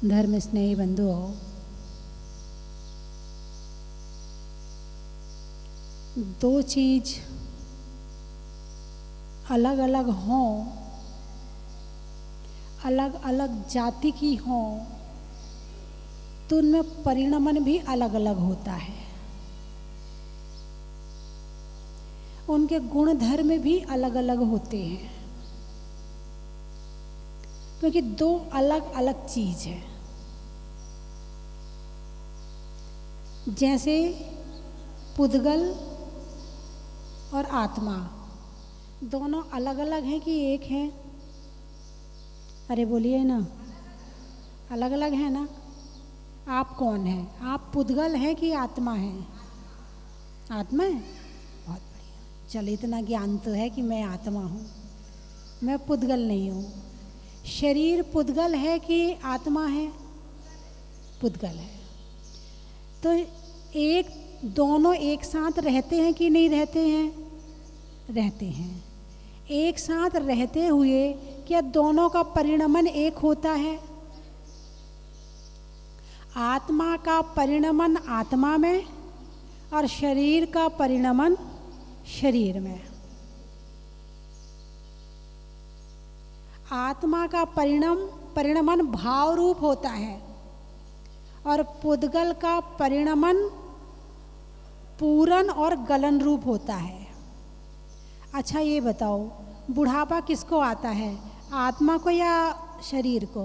धर्म स्नेही बंधुओं, दो चीज अलग अलग हों, अलग अलग जाति की हों, तो उनमें परिणमन भी अलग अलग होता है। उनके गुण धर्म भी अलग अलग होते हैं, क्योंकि दो अलग अलग चीज है। जैसे पुद्गल और आत्मा दोनों अलग अलग हैं कि एक हैं? अरे बोलिए ना, अलग अलग है ना। आप कौन हैं? आप पुद्गल हैं कि आत्मा हैं? आत्मा है। बहुत बढ़िया। चलो, इतना ज्ञान तो है कि मैं आत्मा हूँ, मैं पुद्गल नहीं हूँ। शरीर पुद्गल है कि आत्मा है? पुद्गल है। तो एक दोनों एक साथ रहते हैं कि नहीं रहते हैं? रहते हैं। एक साथ रहते हुए क्या दोनों का परिणमन एक होता है? आत्मा का परिणमन आत्मा में और शरीर का परिणमन शरीर में। आत्मा का परिणमन भाव रूप होता है और पुद्गल का परिणमन पूरन और गलन रूप होता है। अच्छा, ये बताओ, बुढ़ापा किसको आता है, आत्मा को या शरीर को?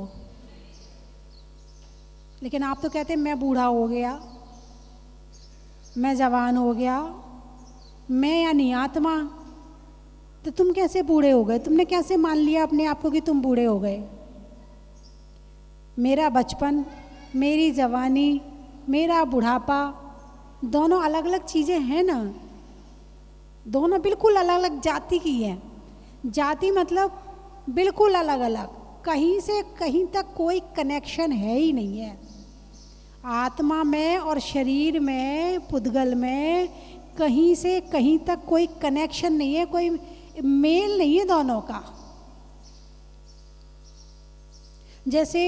लेकिन आप तो कहते हैं मैं बूढ़ा हो गया, मैं जवान हो गया, मैं यानी आत्मा। तो तुम कैसे बूढ़े हो गए? तुमने कैसे मान लिया अपने आप को कि तुम बूढ़े हो गए? मेरा बचपन, मेरी जवानी, मेरा बुढ़ापा दोनों अलग अलग चीज़ें हैं ना। दोनों बिल्कुल अलग अलग जाति की हैं। जाति मतलब बिल्कुल अलग अलग, कहीं से कहीं तक कोई कनेक्शन है ही नहीं है। आत्मा में और शरीर में, पुद्गल में कहीं से कहीं तक कोई कनेक्शन नहीं है, कोई मेल नहीं है दोनों का। जैसे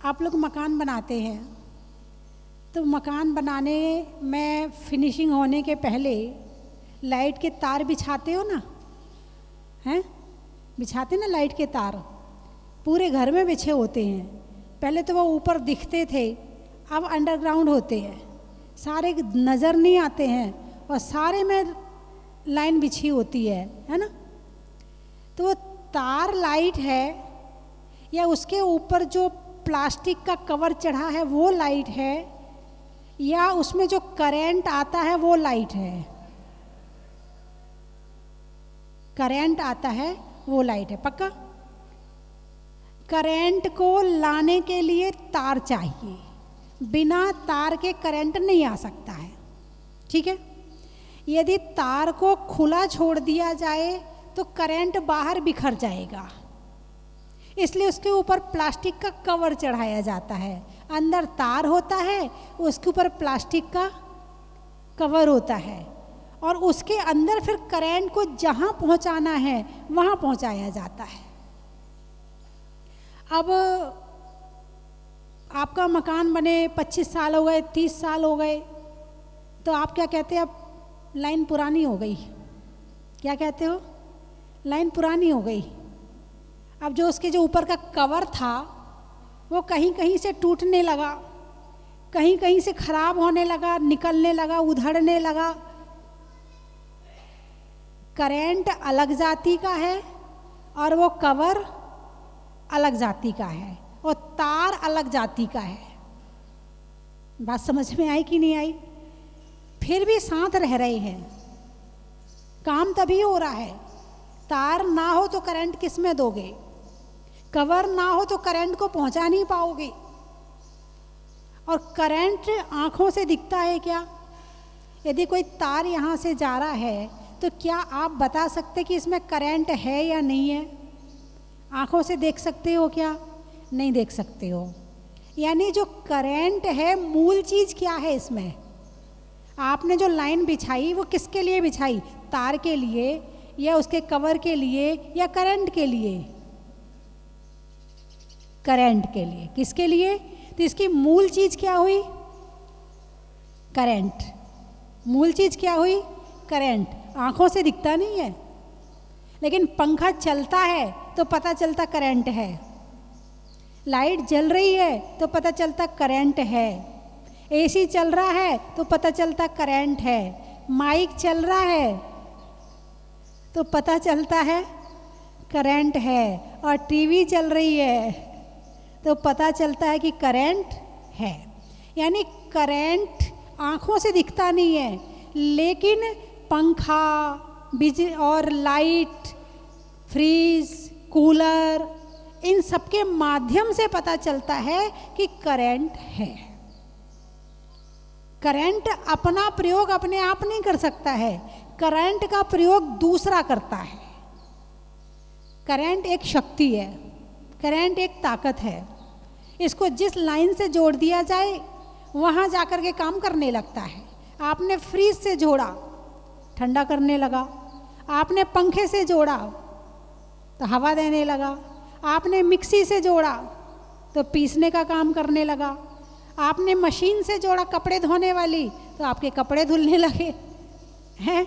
आप लोग मकान बनाते हैं, तो मकान बनाने में फिनिशिंग होने के पहले लाइट के तार बिछाते हो ना, हैं? बिछाते ना लाइट के तार, पूरे घर में बिछे होते हैं। पहले तो वो ऊपर दिखते थे, अब अंडरग्राउंड होते हैं, सारे नज़र नहीं आते हैं और सारे में लाइन बिछी होती है ना। तो वो तार लाइट है या उसके ऊपर जो प्लास्टिक का कवर चढ़ा है वो लाइट है, या उसमें जो करंट आता है वो लाइट है? करंट आता है वो लाइट है, पक्का। करंट को लाने के लिए तार चाहिए, बिना तार के करंट नहीं आ सकता है, ठीक है। यदि तार को खुला छोड़ दिया जाए तो करंट बाहर बिखर जाएगा, इसलिए उसके ऊपर प्लास्टिक का कवर चढ़ाया जाता है। अंदर तार होता है, उसके ऊपर प्लास्टिक का कवर होता है और उसके अंदर फिर करंट को जहाँ पहुँचाना है वहाँ पहुँचाया जाता है। अब आपका मकान बने 25 साल हो गए, 30 साल हो गए, तो आप क्या कहते हैं? अब लाइन पुरानी हो गई। क्या कहते हो? लाइन पुरानी हो गई। अब जो उसके जो ऊपर का कवर था वो कहीं कहीं से टूटने लगा, कहीं कहीं से खराब होने लगा, निकलने लगा, उधड़ने लगा। करंट अलग जाति का है और वो कवर अलग जाति का है और तार अलग जाति का है। बात समझ में आई कि नहीं आई? फिर भी साथ रह रहे हैं, काम तभी हो रहा है। तार ना हो तो करंट किस में दोगे? कवर ना हो तो करंट को पहुंचा नहीं पाओगे। और करंट आंखों से दिखता है क्या? यदि कोई तार यहाँ से जा रहा है तो क्या आप बता सकते कि इसमें करंट है या नहीं है? आंखों से देख सकते हो क्या? नहीं देख सकते हो। यानी जो करंट है, मूल चीज़ क्या है इसमें? आपने जो लाइन बिछाई वो किसके लिए बिछाई? तार के लिए या उसके कवर के लिए या करंट के लिए? करंट के लिए। किसके लिए? तो इसकी मूल चीज क्या हुई? करंट। मूल चीज क्या हुई? करंट। आंखों से दिखता नहीं है, लेकिन पंखा चलता है तो पता चलता करंट है। लाइट जल रही है तो पता चलता करंट है। एसी चल रहा है तो पता चलता करंट है। माइक चल रहा है तो पता चलता है करंट है। और टीवी चल रही है तो पता चलता है कि करंट है। यानी करंट आंखों से दिखता नहीं है, लेकिन पंखा, बिजली और लाइट, फ्रीज, कूलर, इन सबके माध्यम से पता चलता है कि करंट है। करंट अपना प्रयोग अपने आप नहीं कर सकता है, करंट का प्रयोग दूसरा करता है। करंट एक शक्ति है, करंट एक ताकत है। इसको जिस लाइन से जोड़ दिया जाए वहाँ जाकर के काम करने लगता है। आपने फ्रीज से जोड़ा, ठंडा करने लगा। आपने पंखे से जोड़ा तो हवा देने लगा। आपने मिक्सी से जोड़ा तो पीसने का काम करने लगा। आपने मशीन से जोड़ा कपड़े धोने वाली तो आपके कपड़े धुलने लगे हैं।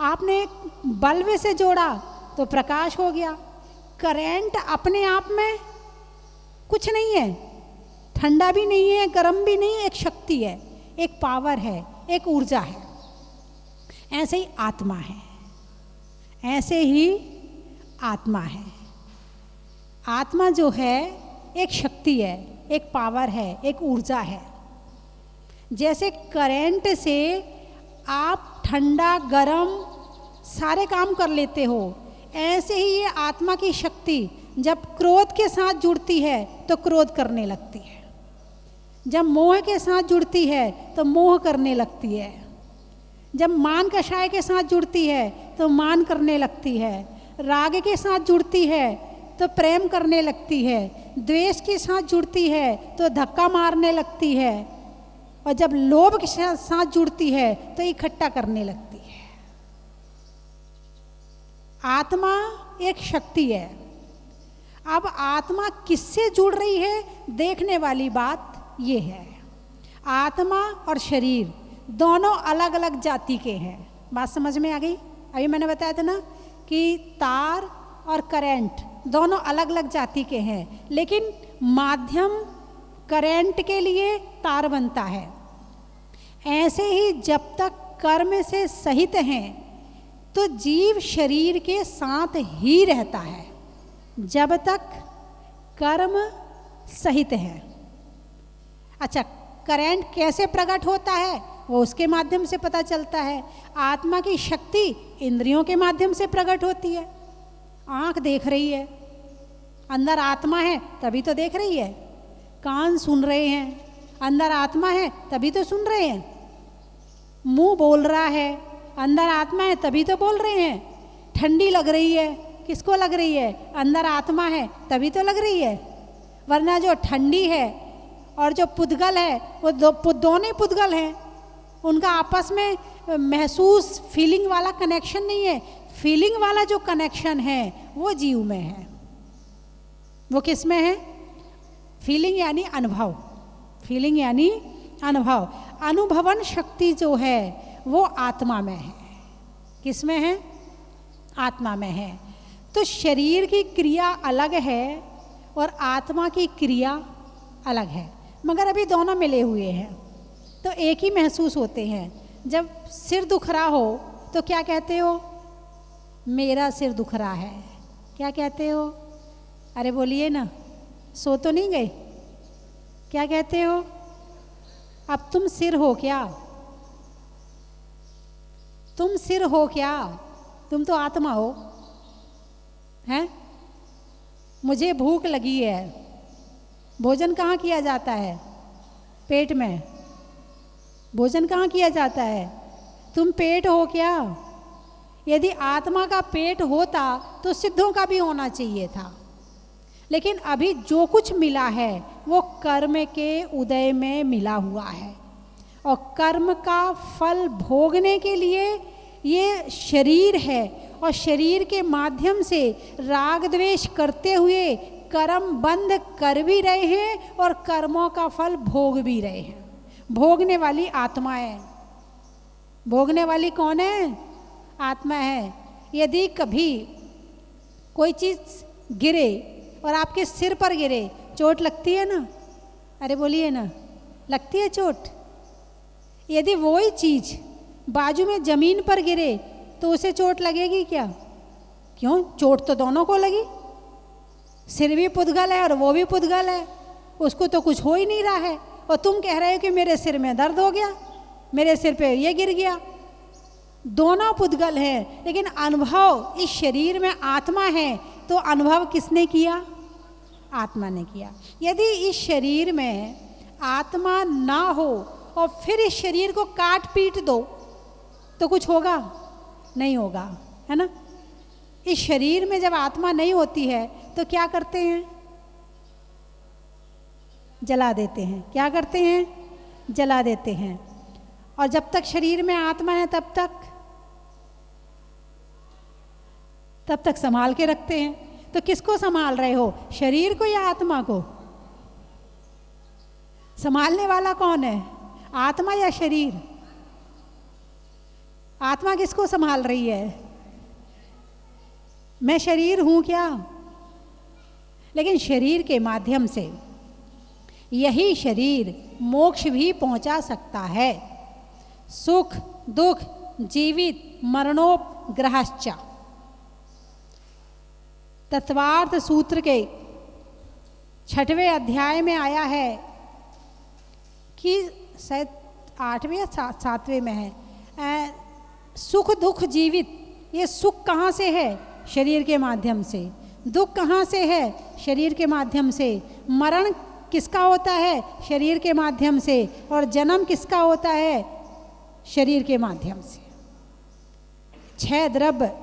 आपने बल्ब से जोड़ा तो प्रकाश हो गया। करंट अपने आप में कुछ नहीं है, ठंडा भी नहीं है, गर्म भी नहीं है, एक शक्ति है, एक पावर है, एक ऊर्जा है। ऐसे ही आत्मा है, ऐसे ही आत्मा है। आत्मा जो है एक शक्ति है, एक पावर है, एक ऊर्जा है। जैसे करंट से आप ठंडा गरम सारे काम कर लेते हो, ऐसे ही ये आत्मा की शक्ति जब क्रोध के साथ जुड़ती है तो क्रोध करने लगती है। जब मोह के साथ जुड़ती है तो मोह करने लगती है। जब मान कषाय के साथ जुड़ती है तो मान करने लगती है। राग के साथ जुड़ती है तो प्रेम करने लगती है। द्वेष के साथ जुड़ती है तो धक्का मारने लगती है। और जब लोभ के साथ जुड़ती है तो इकट्ठा करने लगती है। आत्मा एक शक्ति है। अब आत्मा किससे जुड़ रही है, देखने वाली बात ये है। आत्मा और शरीर दोनों अलग अलग जाति के हैं। बात समझ में आ गई? अभी मैंने बताया था ना कि तार और करंट दोनों अलग अलग जाति के हैं, लेकिन माध्यम करंट के लिए तार बनता है। ऐसे ही जब तक कर्म से सहित हैं तो जीव शरीर के साथ ही रहता है, जब तक कर्म सहित है। अच्छा, करंट कैसे प्रकट होता है वो उसके माध्यम से पता चलता है। आत्मा की शक्ति इंद्रियों के माध्यम से प्रकट होती है। आँख देख रही है, अंदर आत्मा है तभी तो देख रही है। कान सुन रहे हैं, अंदर आत्मा है तभी तो सुन रहे हैं। मुंह बोल रहा है, अंदर आत्मा है तभी तो बोल रहे हैं। ठंडी लग रही है, किसको लग रही है? अंदर आत्मा है तभी तो लग रही है। वरना जो ठंडी है और जो पुद्गल है वो दोनों पुद्गल हैं, उनका आपस में महसूस फीलिंग वाला कनेक्शन नहीं है। फीलिंग वाला जो कनेक्शन है वो जीव में है। वो किस में है? फीलिंग यानी अनुभव, फीलिंग यानी अनुभव। अनुभवन शक्ति जो है वो आत्मा में है। किस में है? आत्मा में है। तो शरीर की क्रिया अलग है और आत्मा की क्रिया अलग है, मगर अभी दोनों मिले हुए हैं तो एक ही महसूस होते हैं। जब सिर दुख रहा हो तो क्या कहते हो? मेरा सिर दुख रहा है। क्या कहते हो? अरे बोलिए ना, सो तो नहीं गए? क्या कहते हो? अब तुम सिर हो क्या? तुम सिर हो क्या? तुम तो आत्मा हो। हैं? मुझे भूख लगी है। भोजन कहाँ किया जाता है? पेट में। भोजन कहाँ किया जाता है? तुम पेट हो क्या? यदि आत्मा का पेट होता तो सिद्धों का भी होना चाहिए था। लेकिन अभी जो कुछ मिला है वो कर्म के उदय में मिला हुआ है, और कर्म का फल भोगने के लिए ये शरीर है। और शरीर के माध्यम से राग द्वेष करते हुए कर्म बंध कर भी रहे हैं और कर्मों का फल भोग भी रहे हैं। भोगने वाली आत्मा है। भोगने वाली कौन है? आत्मा है। यदि कभी कोई चीज़ गिरे और आपके सिर पर गिरे, चोट लगती है ना? अरे बोलिए ना, लगती है चोट। यदि वही चीज़ बाजू में ज़मीन पर गिरे तो उसे चोट लगेगी क्या? क्यों? चोट तो दोनों को लगी। सिर भी पुद्गल है और वो भी पुद्गल है, उसको तो कुछ हो ही नहीं रहा है। और तुम कह रहे हो कि मेरे सिर में दर्द हो गया, मेरे सिर पे ये गिर गया। दोनों पुद्गल हैं, लेकिन अनुभव इस शरीर में आत्मा है, तो अनुभव किसने किया? आत्मा ने किया। यदि इस शरीर में आत्मा ना हो और फिर इस शरीर को काट पीट दो तो कुछ होगा? नहीं होगा, है ना? इस शरीर में जब आत्मा नहीं होती है तो क्या करते हैं? जला देते हैं। क्या करते हैं? जला देते हैं। और जब तक शरीर में आत्मा है तब तक संभाल के रखते हैं। तो किसको संभाल रहे हो? शरीर को या आत्मा को? संभालने वाला कौन है? आत्मा या शरीर? आत्मा किसको संभाल रही है? मैं शरीर हूं क्या? लेकिन शरीर के माध्यम से यही शरीर मोक्ष भी पहुंचा सकता है। सुख दुख जीवित मरणोपग्रहश्च। तत्वार्थ सूत्र के 6वें अध्याय में आया है कि शायद 8वें या 7वें में है, सुख दुख जीवित। ये सुख कहाँ से है? शरीर के माध्यम से। दुख कहाँ से है? शरीर के माध्यम से। मरण किसका होता है? शरीर के माध्यम से। और जन्म किसका होता है? शरीर के माध्यम से। 6 द्रव्य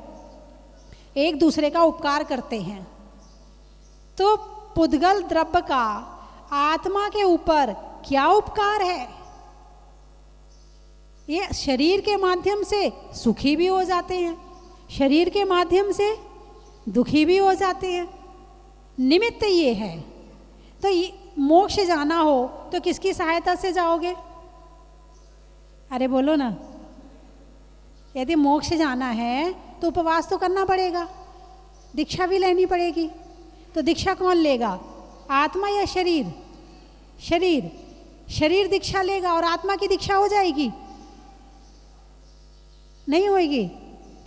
एक दूसरे का उपकार करते हैं। तो पुद्गल द्रव्य का आत्मा के ऊपर क्या उपकार है? ये शरीर के माध्यम से सुखी भी हो जाते हैं, शरीर के माध्यम से दुखी भी हो जाते हैं। निमित्त ये है। तो मोक्ष जाना हो तो किसकी सहायता से जाओगे? अरे बोलो ना। यदि मोक्ष जाना है तो उपवास तो करना पड़ेगा, दीक्षा भी लेनी पड़ेगी। तो दीक्षा कौन लेगा? आत्मा या शरीर? शरीर। शरीर दीक्षा लेगा और आत्मा की दीक्षा हो जाएगी? नहीं होगी।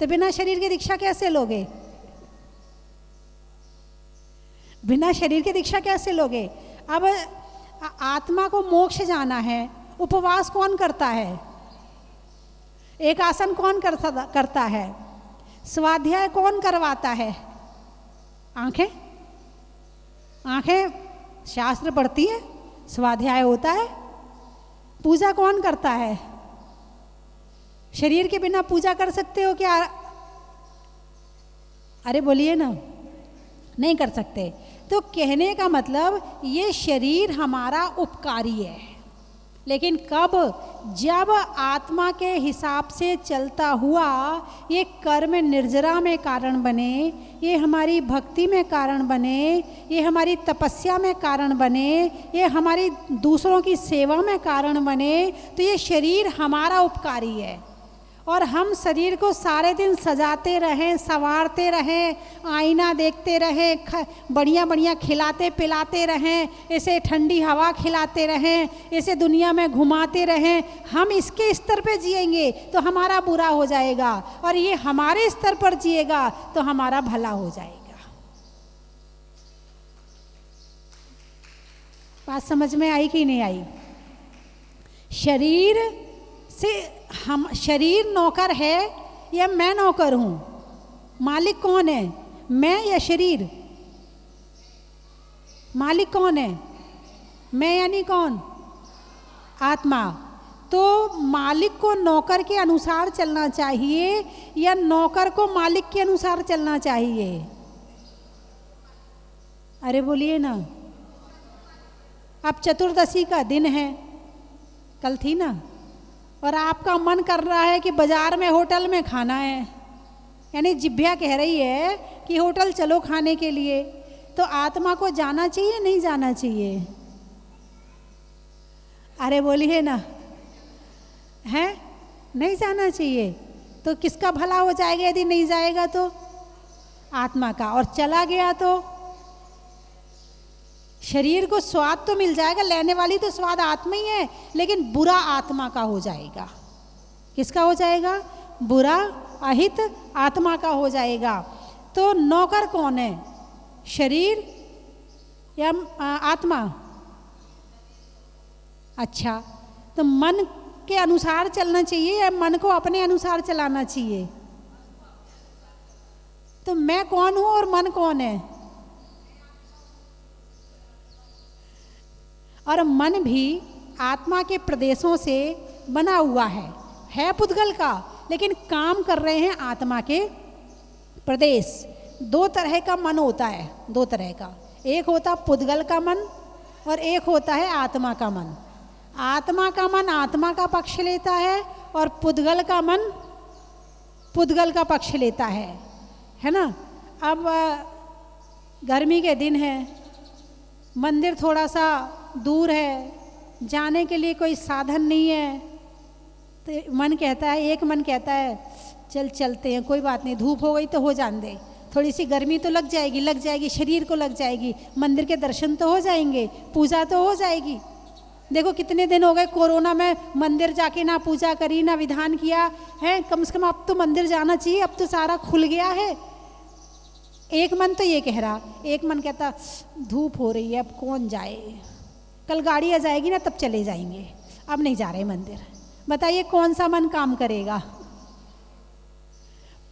तो बिना शरीर के दीक्षा कैसे लोगे? बिना शरीर के दीक्षा कैसे लोगे? अब आत्मा को मोक्ष जाना है, उपवास कौन करता है? एक आसन कौन करता है? स्वाध्याय कौन करवाता है? आंखें। आंखें शास्त्र पढ़ती है, स्वाध्याय होता है। पूजा कौन करता है? शरीर के बिना पूजा कर सकते हो क्या? अरे बोलिए ना, नहीं कर सकते। तो कहने का मतलब ये शरीर हमारा उपकारी है, लेकिन कब? जब आत्मा के हिसाब से चलता हुआ ये कर्म निर्जरा में कारण बने, ये हमारी भक्ति में कारण बने, ये हमारी तपस्या में कारण बने, ये हमारी दूसरों की सेवा में कारण बने, तो ये शरीर हमारा उपकारी है। और हम शरीर को सारे दिन सजाते रहें, संवारते रहें, आईना देखते रहें, बढ़िया बढ़िया खिलाते पिलाते रहें, इसे ठंडी हवा खिलाते रहें, इसे दुनिया में घुमाते रहें, हम इसके स्तर पे जिएंगे तो हमारा बुरा हो जाएगा, और ये हमारे स्तर पर जिएगा तो हमारा भला हो जाएगा। बात समझ में आई कि नहीं आई? शरीर से शरीर नौकर है या मैं नौकर हूं? मालिक कौन है, मैं या शरीर? मालिक कौन है? मैं यानी कौन? आत्मा। तो मालिक को नौकर के अनुसार चलना चाहिए या नौकर को मालिक के अनुसार चलना चाहिए? अरे बोलिए ना। अब चतुर्दशी का दिन है, कल थी ना, और आपका मन कर रहा है कि बाजार में होटल में खाना है, यानी जिभ्या कह रही है कि होटल चलो खाने के लिए। तो आत्मा को जाना चाहिए नहीं जाना चाहिए? अरे बोलिए ना, है नहीं जाना चाहिए। तो किसका भला हो जाएगा यदि नहीं जाएगा तो? आत्मा का। और चला गया तो शरीर को स्वाद तो मिल जाएगा, लेने वाली तो स्वाद आत्मा ही है, लेकिन बुरा आत्मा का हो जाएगा। किसका हो जाएगा? बुरा अहित आत्मा का हो जाएगा। तो नौकर कौन है, शरीर या आत्मा? अच्छा, तो मन के अनुसार चलना चाहिए या मन को अपने अनुसार चलाना चाहिए? तो मैं कौन हूं और मन कौन है? और मन भी आत्मा के प्रदेशों से बना हुआ है पुद्गल का, लेकिन काम कर रहे हैं आत्मा के प्रदेश। दो तरह का मन होता है, दो तरह का। एक होता पुद्गल का मन और एक होता है आत्मा का मन। आत्मा का मन आत्मा का पक्ष लेता है और पुद्गल का मन पुद्गल का पक्ष लेता है ना। अब गर्मी के दिन है, मंदिर थोड़ा सा दूर है, जाने के लिए कोई साधन नहीं है, तो मन कहता है, एक मन कहता है चल चलते हैं, कोई बात नहीं, धूप हो गई तो हो जान दे, थोड़ी सी गर्मी तो लग जाएगी, शरीर को लग जाएगी, मंदिर के दर्शन तो हो जाएंगे, पूजा तो हो जाएगी। देखो कितने दिन हो गए कोरोना में मंदिर जाके ना पूजा करी ना विधान किया है। कम से कम अब तो मंदिर जाना चाहिए, अब तो सारा खुल गया है। एक मन तो ये कह रहा, एक मन कहता धूप हो रही है, अब कौन जाए, कल गाड़ी आ जाएगी ना तब चले जाएंगे, अब नहीं जा रहे मंदिर। बताइए कौन सा मन काम करेगा?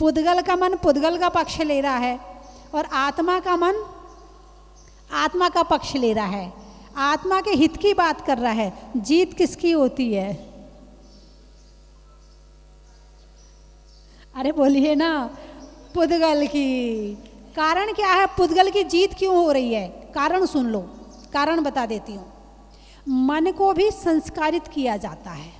पुद्गल का मन पुद्गल का पक्ष ले रहा है और आत्मा का मन आत्मा का पक्ष ले रहा है, आत्मा के हित की बात कर रहा है। जीत किसकी होती है? अरे बोलिए ना, पुद्गल की। कारण क्या है पुद्गल की जीत क्यों हो रही है? कारण सुन लो, कारण बता देती हूँ। मन को भी संस्कारित किया जाता है,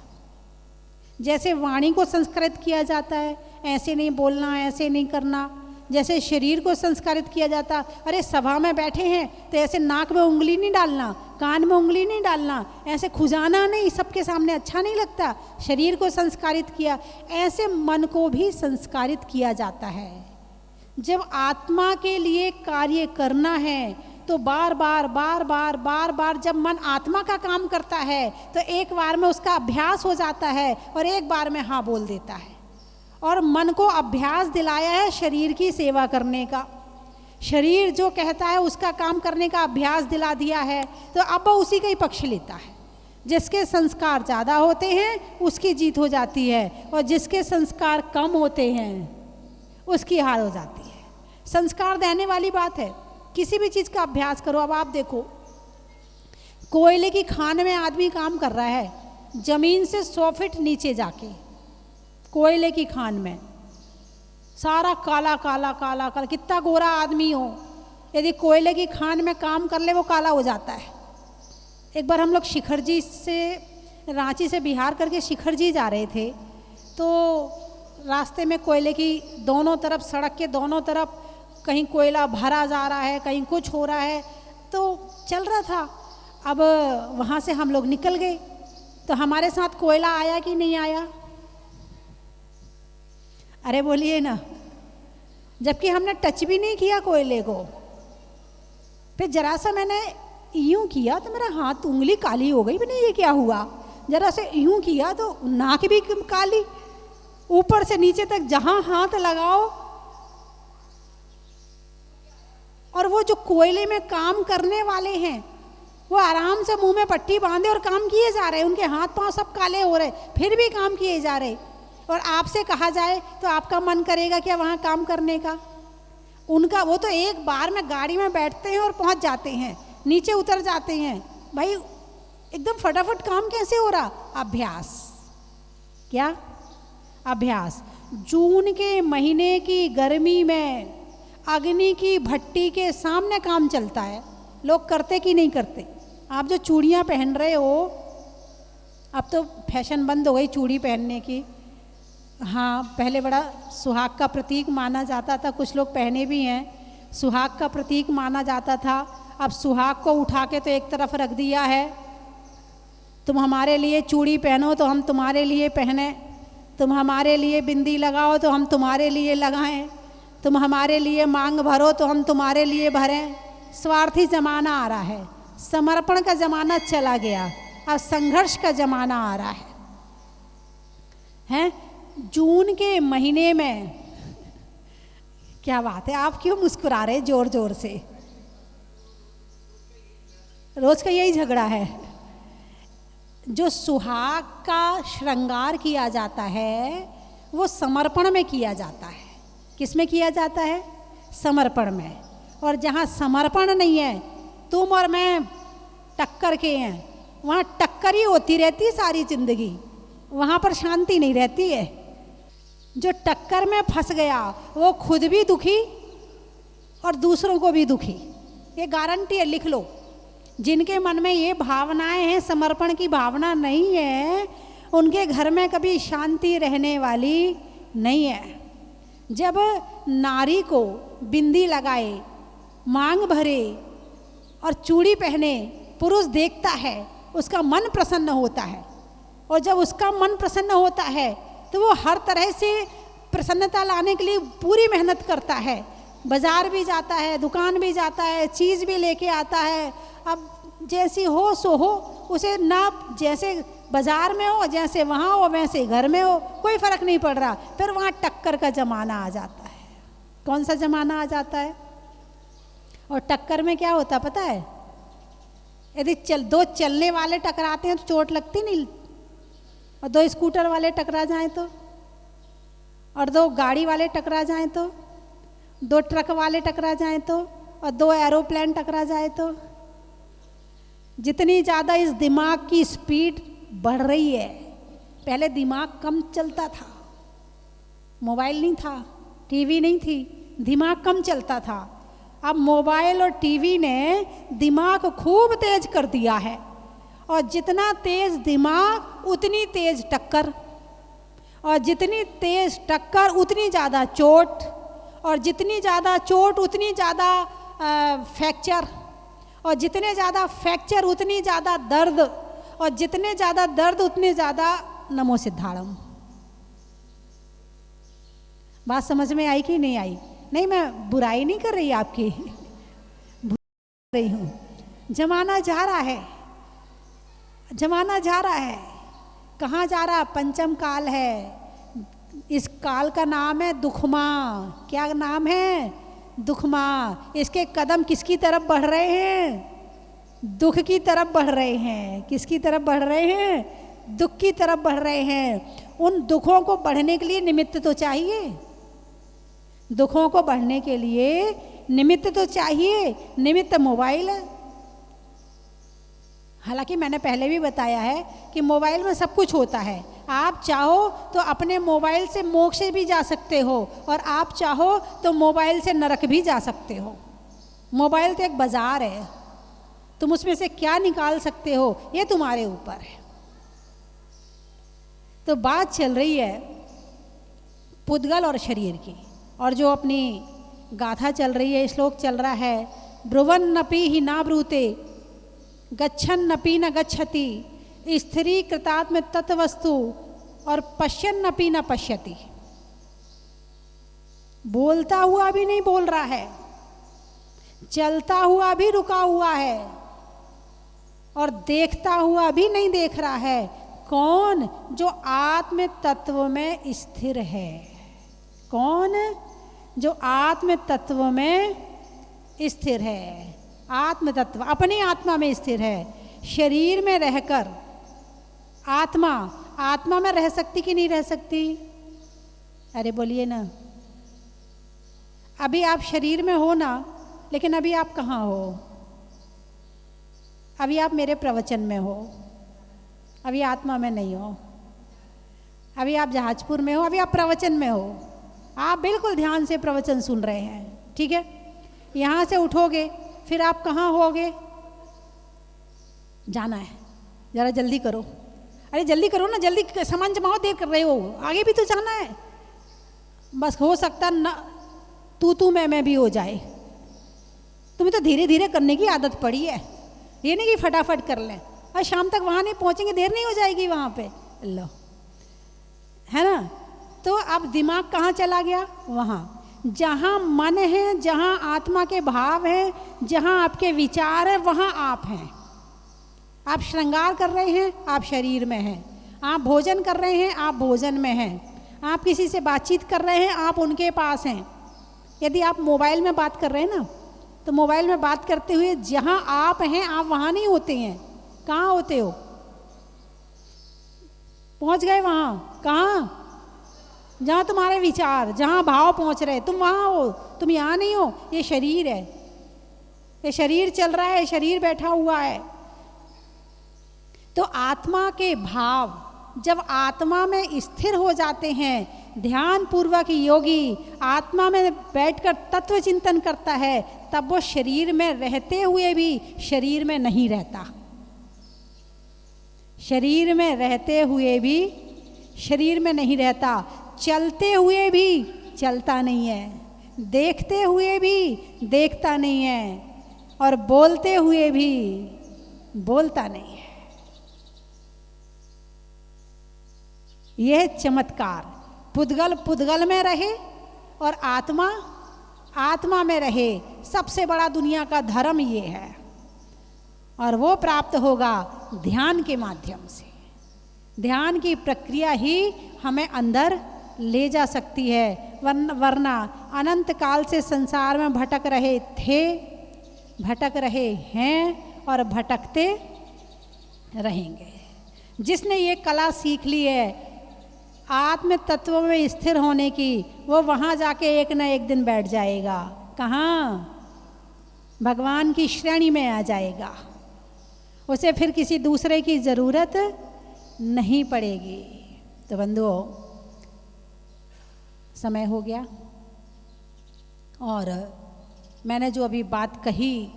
जैसे वाणी को संस्कारित किया जाता है, ऐसे नहीं बोलना, ऐसे नहीं करना। जैसे शरीर को संस्कारित किया जाता, अरे सभा में बैठे हैं तो ऐसे नाक में उंगली नहीं डालना, कान में उंगली नहीं डालना, ऐसे खुजाना नहीं, सबके सामने अच्छा नहीं लगता। शरीर को संस्कारित किया, ऐसे मन को भी संस्कारित किया जाता है। जब आत्मा के लिए कार्य करना है तो बार बार जब मन आत्मा का काम करता है तो एक बार में उसका अभ्यास हो जाता है और एक बार में हाँ बोल देता है। और मन को अभ्यास दिलाया है शरीर की सेवा करने का। शरीर जो कहता है उसका काम करने का अभ्यास दिला दिया है, तो अब वो उसी का ही पक्ष लेता है। जिसके संस्कार ज़्यादा होते हैं उसकी जीत हो जाती है, और जिसके संस्कार कम होते हैं उसकी हार हो जाती है। संस्कार देने वाली बात है। किसी भी चीज़ का अभ्यास करो। अब आप देखो, कोयले की खान में आदमी काम कर रहा है, जमीन से 100 फीट नीचे जाके कोयले की खान में, सारा काला काला काला काला, कितना गोरा आदमी हो, यदि कोयले की खान में काम कर ले वो काला हो जाता है। एक बार हम लोग शिखर जी से, रांची से बिहार करके शिखर जी जा रहे थे, तो रास्ते में कोयले की दोनों तरफ, सड़क के दोनों तरफ कहीं कोयला भरा जा रहा है, कहीं कुछ हो रहा है, तो चल रहा था। अब वहाँ से हम लोग निकल गए, तो हमारे साथ कोयला आया कि नहीं आया? अरे बोलिए ना, जबकि हमने टच भी नहीं किया कोयले को। फिर जरा सा मैंने यूं किया तो मेरा हाथ, उंगली काली हो गई। मैंने ये क्या हुआ? जरा से यूं किया तो नाक भी काली, ऊपर से नीचे तक जहां हाथ लगाओ। और वो जो कोयले में काम करने वाले हैं वो आराम से मुंह में पट्टी बांधे और काम किए जा रहे हैं, उनके हाथ पांव सब काले हो रहे, फिर भी काम किए जा रहे। और आपसे कहा जाए तो आपका मन करेगा क्या वहाँ काम करने का? उनका वो तो एक बार में गाड़ी में बैठते हैं और पहुँच जाते हैं, नीचे उतर जाते हैं। भाई एकदम फटाफट काम कैसे हो रहा? अभ्यास। क्या अभ्यास? जून के महीने की गर्मी में अग्नि की भट्टी के सामने काम चलता है। लोग करते कि नहीं करते? आप जो चूड़ियाँ पहन रहे हो, अब तो फैशन बंद हो गई चूड़ी पहनने की। हाँ, पहले बड़ा सुहाग का प्रतीक माना जाता था, कुछ लोग पहने भी हैं, सुहाग का प्रतीक माना जाता था। अब सुहाग को उठा के तो एक तरफ रख दिया है। तुम हमारे लिए चूड़ी पहनो तो हम तुम्हारे लिए पहने, तुम हमारे लिए बिंदी लगाओ तो हम तुम्हारे लिए लगाएं, तुम हमारे लिए मांग भरो तो हम तुम्हारे लिए भरें। स्वार्थी ज़माना आ रहा है, समर्पण का ज़माना चला गया, अब संघर्ष का ज़माना आ रहा है। हैं जून के महीने में, क्या बात है, आप क्यों मुस्कुरा रहे जोर जोर से? रोज का यही झगड़ा है। जो सुहाग का श्रृंगार किया जाता है वो समर्पण में किया जाता है। किस में किया जाता है? समर्पण में। और जहाँ समर्पण नहीं है, तुम और मैं टक्कर के हैं, वहाँ टक्कर ही होती रहती है सारी जिंदगी, वहाँ पर शांति नहीं रहती है। जो टक्कर में फंस गया वो खुद भी दुखी और दूसरों को भी दुखी, ये गारंटी है, लिख लो। जिनके मन में ये भावनाएं हैं, समर्पण की भावना नहीं है, उनके घर में कभी शांति रहने वाली नहीं है। जब नारी को बिंदी लगाए, मांग भरे और चूड़ी पहने पुरुष देखता है, उसका मन प्रसन्न होता है। और जब उसका मन प्रसन्न होता है तो वो हर तरह से प्रसन्नता लाने के लिए पूरी मेहनत करता है। बाजार भी जाता है, दुकान भी जाता है, चीज़ भी लेके आता है। अब जैसी हो सो हो, उसे ना जैसे बाजार में हो, जैसे वहाँ हो, वैसे घर में हो, कोई फ़र्क नहीं पड़ रहा। फिर वहाँ टक्कर का ज़माना आ जाता है। कौन सा ज़माना आ जाता है? और टक्कर में क्या होता पता है? यदि दो चलने वाले टकराते हैं तो चोट लगती नहीं, और दो स्कूटर वाले टकरा जाएं तो, और दो गाड़ी वाले टकरा जाएं तो, दो ट्रक वाले टकरा जाएं तो, और दो एरोप्लेन टकरा जाए तो। जितनी ज़्यादा इस दिमाग की स्पीड बढ़ रही है, पहले दिमाग कम चलता था, मोबाइल नहीं था, टीवी नहीं थी, दिमाग कम चलता था। अब मोबाइल और टीवी ने दिमाग खूब तेज कर दिया है, और जितना तेज दिमाग उतनी तेज टक्कर, और जितनी तेज टक्कर उतनी ज़्यादा चोट, और जितनी ज़्यादा चोट उतनी ज़्यादा फ्रैक्चर, और जितने ज़्यादा फ्रैक्चर उतनी ज़्यादा दर्द, और जितने ज़्यादा दर्द उतने ज़्यादा नमो सिद्धाड़म। बात समझ में आई कि नहीं आई? नहीं, मैं बुराई नहीं कर रही आपकी, बुराई रही हूँ। जमाना जा रहा है, जमाना जा रहा है। कहाँ जा रहा? पंचम काल है। इस काल का नाम है दुखमा। क्या नाम है? दुखमा। इसके कदम किसकी तरफ बढ़ रहे हैं? दुख की तरफ बढ़ रहे हैं। किसकी तरफ बढ़ रहे हैं? दुख की तरफ बढ़ रहे हैं। उन दुखों को बढ़ने के लिए निमित्त तो चाहिए, दुखों को बढ़ने के लिए निमित्त तो चाहिए। निमित्त मोबाइल है। हालांकि मैंने पहले भी बताया है कि मोबाइल में सब कुछ होता है। आप चाहो तो अपने मोबाइल से मोक्ष भी जा सकते हो, और आप चाहो तो मोबाइल से नरक भी जा सकते हो। मोबाइल तो एक बाजार है, तुम उसमें से क्या निकाल सकते हो ये तुम्हारे ऊपर है। तो बात चल रही है पुद्गल और शरीर की, और जो अपनी गाथा चल रही है, श्लोक चल रहा है, ब्रुवन नपी ही ना ब्रूते गच्छन नपी न गच्छति स्त्री कृतात्म तत्वस्तु और पश्यन नपी न पश्यति। बोलता हुआ भी नहीं बोल रहा है, चलता हुआ भी रुका हुआ है, और देखता हुआ भी नहीं देख रहा है। कौन? जो आत्म तत्व में स्थिर है। कौन? जो आत्म तत्व में स्थिर है। आत्म तत्व अपनी आत्मा में स्थिर है। शरीर में रहकर आत्मा, आत्मा में रह सकती कि नहीं रह सकती? अरे बोलिए ना। अभी आप शरीर में हो ना, लेकिन अभी आप कहाँ हो? अभी आप मेरे प्रवचन में हो, अभी आत्मा में नहीं हो। अभी आप जहाजपुर में हो, अभी आप प्रवचन में हो। आप बिल्कुल ध्यान से प्रवचन सुन रहे हैं, ठीक है। यहाँ से उठोगे फिर आप कहाँ होगे? जाना है, ज़रा जल्दी करो। अरे जल्दी करो ना, जल्दी सामान जमाओ, देर कर रहे हो, आगे भी तो जाना है। बस हो सकता न तू मैं भी हो जाए, तुम्हें तो धीरे धीरे करने की आदत पड़ी है, ये नहीं कि फटाफट कर लें और शाम तक वहाँ नहीं पहुँचेंगे, देर नहीं हो जाएगी वहाँ पे, लो, है ना। तो अब दिमाग कहाँ चला गया? वहाँ जहाँ मन है, जहाँ आत्मा के भाव है, जहाँ आपके विचार है, वहाँ आप हैं। आप श्रृंगार कर रहे हैं, आप शरीर में हैं। आप भोजन कर रहे हैं, आप भोजन में हैं। आप किसी से बातचीत कर रहे हैं, आप उनके पास हैं। यदि आप मोबाइल में बात कर रहे हैं ना, तो मोबाइल में बात करते हुए जहाँ आप हैं, आप वहाँ नहीं होते हैं। कहाँ होते हो? पहुँच गए वहाँ, कहाँ? जहाँ तुम्हारे विचार, जहाँ भाव पहुँच रहे, तुम वहाँ हो, तुम यहाँ नहीं हो। ये शरीर है, ये शरीर चल रहा है, शरीर बैठा हुआ है। तो आत्मा के भाव जब आत्मा में स्थिर हो जाते हैं, ध्यान पूर्वक योगी आत्मा में बैठकर तत्व चिंतन करता है, तब वो शरीर में रहते हुए भी शरीर में नहीं रहता। शरीर में रहते हुए भी शरीर में नहीं रहता, चलते हुए भी चलता नहीं है, देखते हुए भी देखता नहीं है, और बोलते हुए भी बोलता नहीं है। यह चमत्कार, पुद्गल पुद्गल में रहे और आत्मा आत्मा में रहे, सबसे बड़ा दुनिया का धर्म ये है। और वो प्राप्त होगा ध्यान के माध्यम से। ध्यान की प्रक्रिया ही हमें अंदर ले जा सकती है, वरना अनंत काल से संसार में भटक रहे थे, भटक रहे हैं और भटकते रहेंगे। जिसने ये कला सीख ली है आत्म तत्व में स्थिर होने की, वो वहाँ जाके एक न एक दिन बैठ जाएगा। कहाँ? भगवान की श्रेणी में आ जाएगा। उसे फिर किसी दूसरे की ज़रूरत नहीं पड़ेगी। तो बंधुओं, समय हो गया और मैंने जो अभी बात कही,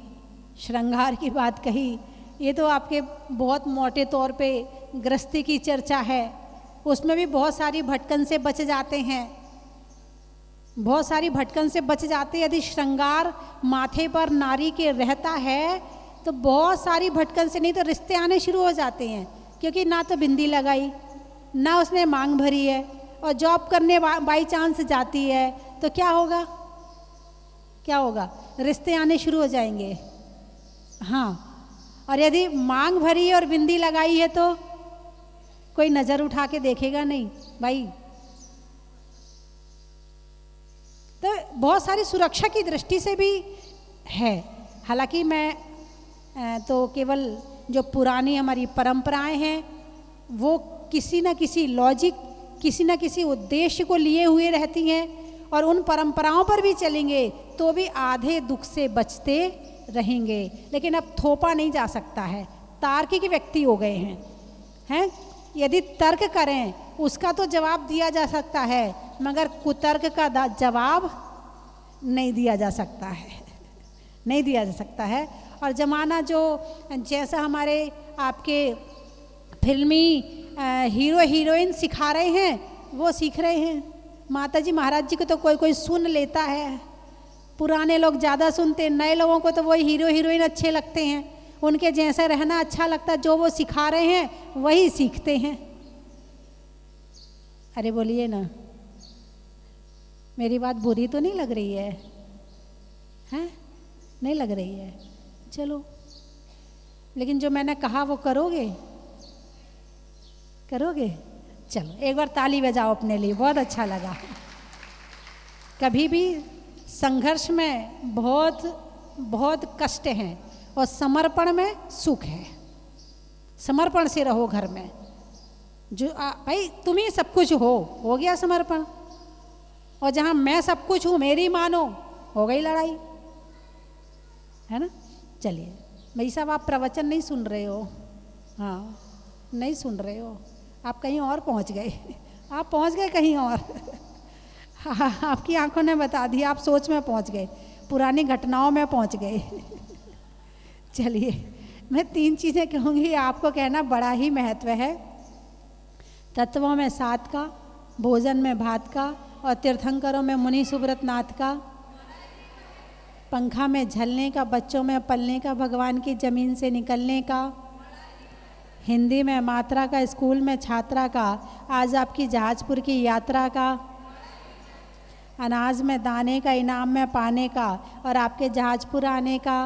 श्रृंगार की बात कही, ये तो आपके बहुत मोटे तौर पे गृहस्थी की चर्चा है। उसमें भी बहुत सारी भटकन से बच जाते हैं, बहुत सारी भटकन से बच जाते हैं। यदि श्रृंगार माथे पर नारी के रहता है तो बहुत सारी भटकन से, नहीं तो रिश्ते आने शुरू हो जाते हैं। क्योंकि ना तो बिंदी लगाई, ना उसने मांग भरी है, और जॉब करने बाई चांस जाती है तो क्या होगा? क्या होगा? रिश्ते आने शुरू हो जाएंगे। हाँ, और यदि मांग भरी है और बिंदी लगाई है तो कोई नज़र उठा के देखेगा नहीं भाई। तो बहुत सारी सुरक्षा की दृष्टि से भी है। हालांकि मैं तो केवल जो पुरानी हमारी परंपराएं हैं वो किसी न किसी लॉजिक, किसी न किसी उद्देश्य को लिए हुए रहती हैं, और उन परंपराओं पर भी चलेंगे तो भी आधे दुख से बचते रहेंगे। लेकिन अब थोपा नहीं जा सकता है, तार्किक व्यक्ति हो गए हैं। यदि तर्क करें उसका तो जवाब दिया जा सकता है, मगर कुतर्क का जवाब नहीं दिया जा सकता है, नहीं दिया जा सकता है। और ज़माना जो जैसा हमारे आपके फिल्मी हीरो हीरोइन सिखा रहे हैं वो सीख रहे हैं। माता जी महाराज जी को तो कोई कोई सुन लेता है, पुराने लोग ज़्यादा सुनते हैं, नए लोगों को तो वही हीरो हीरोइन अच्छे लगते हैं, उनके जैसा रहना अच्छा लगता है, जो वो सिखा रहे हैं वही सीखते हैं। अरे बोलिए ना, मेरी बात बुरी तो नहीं लग रही है? हैं? नहीं लग रही है? चलो, लेकिन जो मैंने कहा वो करोगे? करोगे? चलो एक बार ताली बजाओ अपने लिए, बहुत अच्छा लगा। कभी भी संघर्ष में बहुत बहुत कष्ट हैं और समर्पण में सुख है। समर्पण से रहो घर में। जो भाई तुम ही सब कुछ हो गया समर्पण, और जहाँ मैं सब कुछ हूँ मेरी मानो, हो गई लड़ाई, है ना। चलिए भाई साहब, आप प्रवचन नहीं सुन रहे हो, हाँ नहीं सुन रहे हो, आप कहीं और पहुँच गए, आप पहुँच गए कहीं और। हाँ, आपकी आंखों ने बता दिया, आप सोच में पहुँच गए, पुरानी घटनाओं में पहुँच गए। चलिए, मैं 3 चीज़ें कहूँगी, आपको कहना बड़ा ही महत्व है। तत्वों में 7 का, भोजन में भात का, और तीर्थंकरों में मुनि सुब्रत नाथ का। पंखा में झलने का, बच्चों में पलने का, भगवान की ज़मीन से निकलने का, हिंदी में मात्रा का, स्कूल में छात्रा का, आज आपकी जहाजपुर की यात्रा का, अनाज में दाने का, इनाम में पाने का, और आपके जहाजपुर आने का,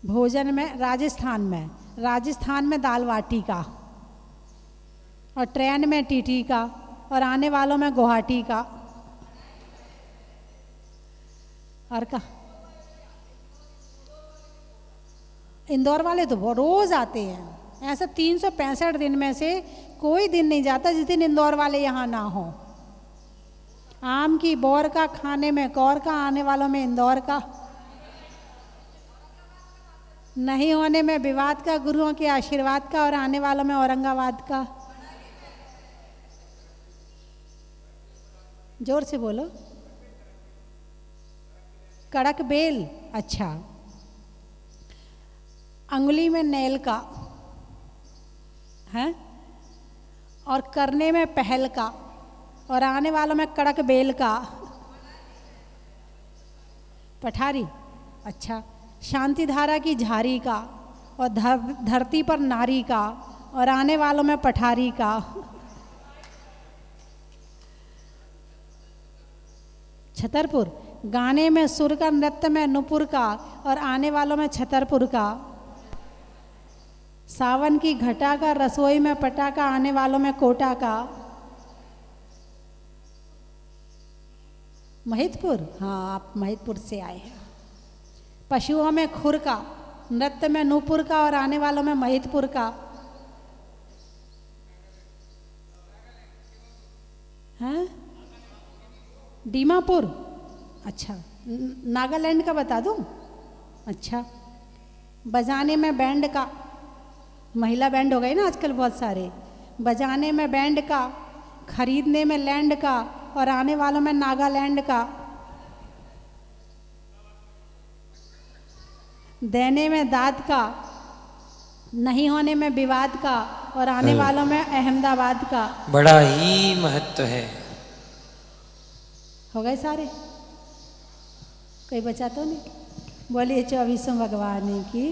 भोजन में राजस्थान में दाल बाटी का, और ट्रेन में टीटी का, और आने वालों में गुवाहाटी का, और का इंदौर वाले तो बहुत रोज आते हैं। ऐसा 365 दिन में से कोई दिन नहीं जाता जिस दिन इंदौर वाले यहाँ ना हो। आम की बौर का, खाने में कौर का, आने वालों में इंदौर का, नहीं होने में विवाद का, गुरुओं के आशीर्वाद का, और आने वालों में औरंगाबाद का। जोर से बोलो। कड़क बेल, अच्छा। अंगुली में नेल का है, और करने में पहल का, और आने वालों में कड़क बेल का। पठारी, अच्छा। शांति धारा की झारी का, और धरती पर नारी का, और आने वालों में पठारी का। छतरपुर, गाने में सुर का, नृत्य में नुपुर का, और आने वालों में छतरपुर का। सावन की घटा का, रसोई में पटा का, आने वालों में कोटा का। महितपुर, हाँ आप महितपुर से आए हैं। पशुओं में खुर का, नृत्य में नूपुर का, और आने वालों में महितपुर का। हैं? दीमापुर, अच्छा। नागालैंड का बता दूं? अच्छा। बजाने में बैंड का, महिला बैंड हो गए ना आजकल बहुत सारे। बजाने में बैंड का, खरीदने में लैंड का, और आने वालों में नागालैंड का। देने में दाद का, नहीं होने में विवाद का, और आने वालों में अहमदाबाद का। बड़ा ही महत्व है। हो गए सारे? कोई बचा तो नहीं? बोलिए 24 भगवान की।